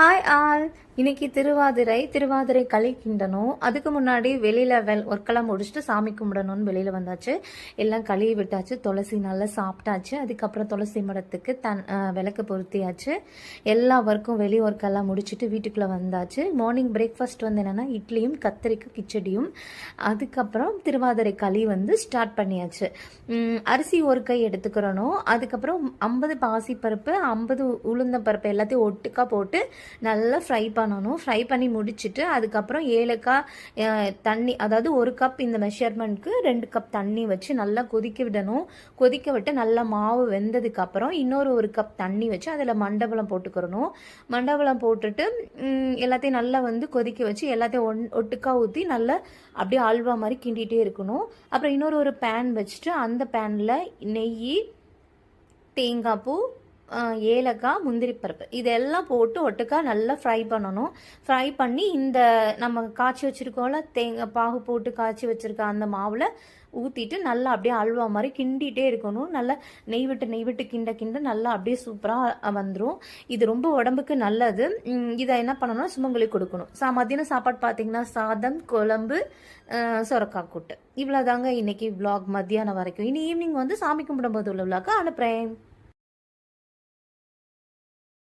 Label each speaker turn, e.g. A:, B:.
A: Hi all. இன்னைக்கு திருவாதிரை களி கிண்டணும். அதுக்கு முன்னாடி வெளியில் ஒர்க்கெல்லாம் முடிச்சுட்டு சாமி கும்பிடணும்னு வெளியில் வந்தாச்சு. எல்லாம் களியை விட்டாச்சு, துளசி நல்லா சாப்பிட்டாச்சு. அதுக்கப்புறம் துளசி மடத்துக்கு விளக்கு பொருத்தியாச்சு. எல்லா ஒர்க்கும் வெளி ஒர்க்கெல்லாம் முடிச்சுட்டு வீட்டுக்குள்ளே வந்தாச்சு. மார்னிங் பிரேக்ஃபாஸ்ட் வந்து என்னென்னா இட்லியும் கத்திரிக்காய் கிச்சடியும். அதுக்கப்புறம் திருவாதிரை களி வந்து ஸ்டார்ட் பண்ணியாச்சு. அரிசி ஒரு கை எடுத்துக்கிறணும். அதுக்கப்புறம் 50 பாசிப்பருப்பு 50 உளுந்தம்பருப்பு எல்லாத்தையும் ஒட்டுக்கா போட்டு நல்லா ஃப்ரை பண்ணணும். ஃப்ரை பண்ணி முடிச்சுட்டு அதுக்கப்புறம் ஏலக்காய் தண்ணி, அதாவது 1 கப் இந்த மெஷர்மெண்ட்க்கு 2 கப் தண்ணி வச்சு நல்லா கொதிக்க விடணும். கொதிக்க விட்டு நல்லா மாவு வெந்ததுக்கப்புறம் இன்னொரு 1 கப் தண்ணி வச்சு அதில் மண்டபலம் போட்டுக்கிறணும். மண்டபலம் போட்டுட்டு எல்லாத்தையும் நல்லா வந்து கொதிக்க வச்சு எல்லாத்தையும் ஒட்டுக்கா ஊற்றி நல்லா அப்படியே அல்வா மாதிரி கிண்டிகிட்டே இருக்கணும். அப்புறம் இன்னொரு பேன் வச்சுட்டு அந்த பேனில் நெய், தேங்காய் பூ, ஏலக்காய், முந்திரி பருப்பு இதெல்லாம் போட்டு ஒட்டுக்கா நல்லா ஃப்ரை பண்ணணும். ஃப்ரை பண்ணி இந்த நம்ம காய்ச்சி வச்சுருக்கோம்ல, தேங்காய் பாகு போட்டு காய்ச்சி வச்சுருக்க அந்த மாவில் ஊற்றிட்டு நல்லா அப்படியே அல்வா மாதிரி கிண்டிகிட்டே இருக்கணும். நல்லா நெய் விட்டு கிண்ட நல்லா அப்படியே சூப்பராக வந்துடும். இது ரொம்ப உடம்புக்கு நல்லது. இதை என்ன பண்ணணும்னா சுமங்கலி கொடுக்கணும். மத்தியானம் சாப்பாடு பார்த்தீங்கன்னா சாதம், குழம்பு, சொரக்காய் கூட்டு. இவ்வளோதாங்க இன்னைக்கு விளாக் மத்தியானம் வரைக்கும். இனி ஈவினிங் வந்து சாமி கும்பிடும்போது உள்ள விளாக அனுப்புகிறேன்.